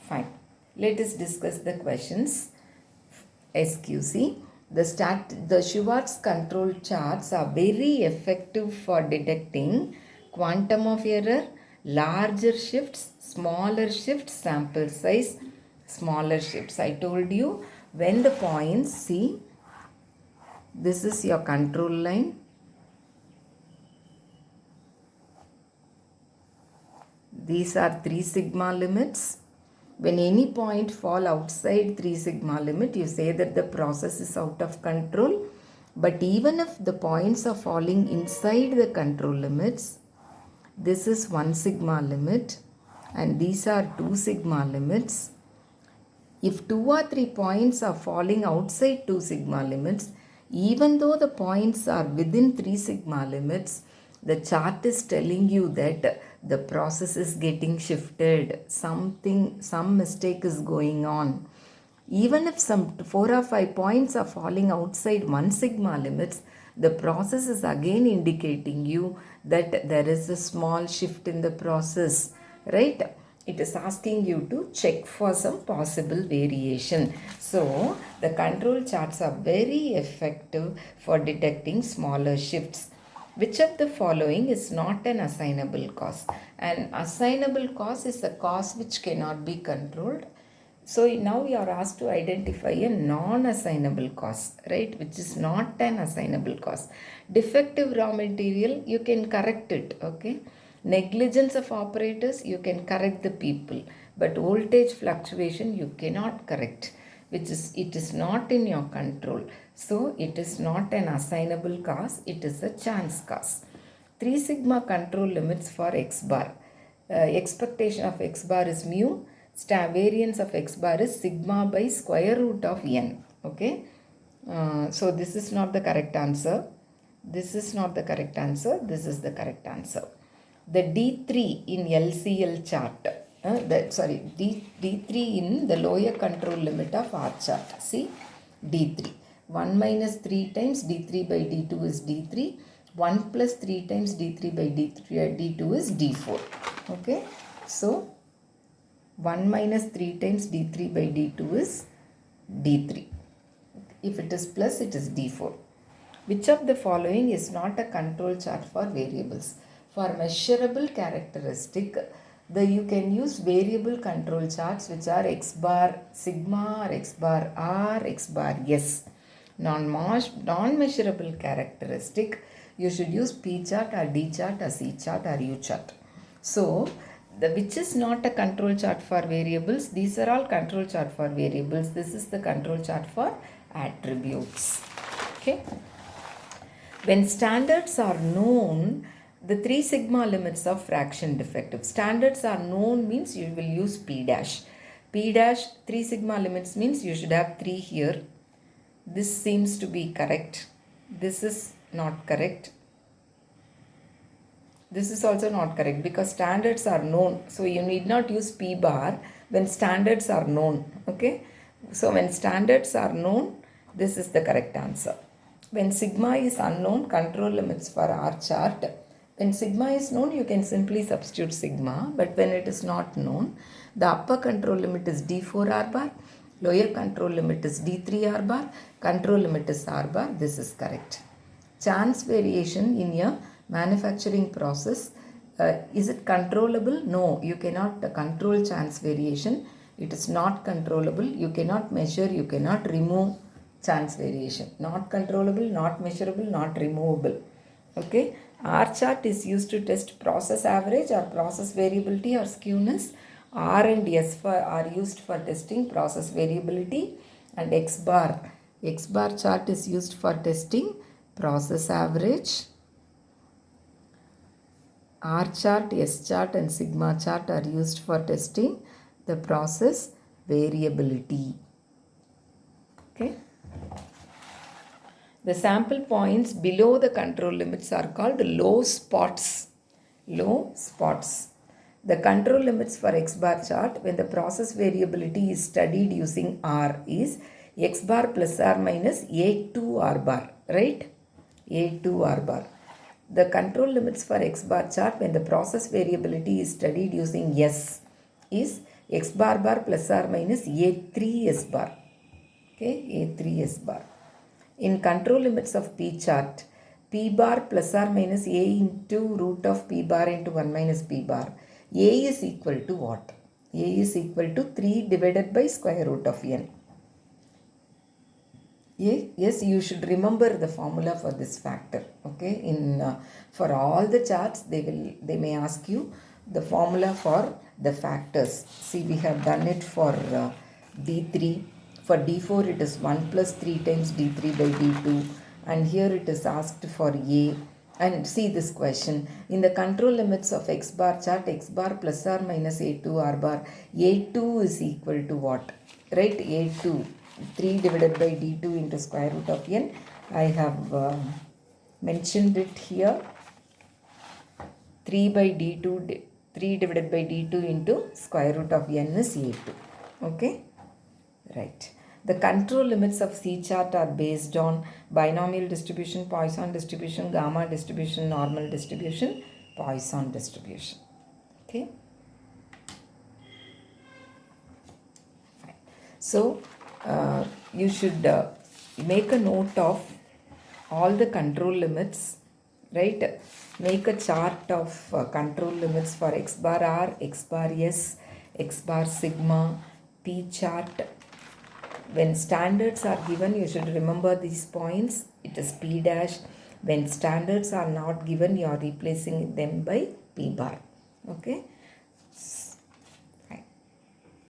Fine. Let us discuss the questions. SQC. The Schwartz control charts are very effective for detecting quantum of error, larger shifts, smaller shifts, sample size, smaller shifts. I told you when the points, see, this is your control line. These are 3 sigma limits. When any point fall outside 3 sigma limit, you say that the process is out of control. But even if the points are falling inside the control limits, this is 1 sigma limit and these are 2 sigma limits. If 2 or 3 points are falling outside 2 sigma limits, even though the points are within 3 sigma limits, the chart is telling you that the process is getting shifted, some mistake is going on. Even if some 4 or 5 points are falling outside 1 sigma limits, the process is again indicating you that there is a small shift in the process, right? It is asking you to check for some possible variation. So, the control charts are very effective for detecting smaller shifts. Which of the following is not an assignable cause? An assignable cause is a cause which cannot be controlled. So now you are asked to identify a non-assignable cause, right, which is not an assignable cause. Defective raw material, you can correct it, okay. Negligence of operators, you can correct the people. But voltage fluctuation, you cannot correct, which is, it is not in your control. So it is not an assignable cause, it is a chance cause. 3 sigma control limits for x bar. Expectation of x bar is mu. Variance of x bar is sigma by square root of n. Okay. So this is not the correct answer. This is not the correct answer. This is the correct answer. The D3 in LCL chart. D3 in the lower control limit of R chart. See, D3. 1 minus 3 times D3 by D2 is D3. 1 plus 3 times D3 by D2 is D4. Okay. So, 1 minus 3 times D3 by D2 is D3. If it is plus, it is D4. Which of the following is not a control chart for variables? For measurable characteristic, you can use variable control charts which are x bar sigma or x bar r, x bar s. Non-measurable characteristic, you should use P chart or D chart or C chart or U chart. So, which is not a control chart for variables? These are all control chart for variables. This is the control chart for attributes. Okay. When standards are known, the 3 sigma limits of fraction defective. Standards are known means you will use P dash. P dash 3 sigma limits means you should have 3 here. This seems to be correct. This is not correct. This is also not correct because standards are known. So you need not use P bar when standards are known. Okay. So when standards are known, this is the correct answer. When sigma is unknown, control limits for R chart. When sigma is known, you can simply substitute sigma. But when it is not known, the upper control limit is D4 R bar. Lower control limit is D3 R bar. Control limit is R bar. This is correct. Chance variation in a manufacturing process. Is it controllable? No, you cannot control chance variation. It is not controllable. You cannot measure, you cannot remove chance variation. Not controllable, not measurable, not removable. Okay. R chart is used to test process average or process variability or skewness. R and S are used for testing process variability, and X bar chart is used for testing process average. R chart, S chart and sigma chart are used for testing the process variability. Okay. The sample points below the control limits are called low spots. Low spots. The control limits for X bar chart when the process variability is studied using R is X bar plus or minus A2 R bar, right? A2 R bar. The control limits for X bar chart when the process variability is studied using S is x bar bar plus or minus a3 s bar. Okay, a3 s bar. In control limits of p chart, p bar plus or minus a into root of p bar into 1 minus p bar. A is equal to what? A is equal to 3 divided by square root of n. Yes, you should remember the formula for this factor. Okay, for all the charts they may ask you the formula for the factors. See, we have done it for d3. For d4 it is 1 plus 3 times d3 by d2, and here it is asked for a. And see this question, in the control limits of x bar chart, x bar plus or minus a2 r bar, a2 is equal to what? Right, a2, 3 divided by d2 into square root of n. I have mentioned it here. 3 by d2, 3 divided by d2 into square root of n is a2. Okay, right. The control limits of C chart are based on binomial distribution, Poisson distribution, gamma distribution, normal distribution, Poisson distribution. Okay. Fine. So, you should make a note of all the control limits, right? Make a chart of control limits for x bar r, x bar s, x bar sigma, p chart. When standards are given, you should remember these points. It is p dash. When standards are not given, you are replacing them by p bar. Okay.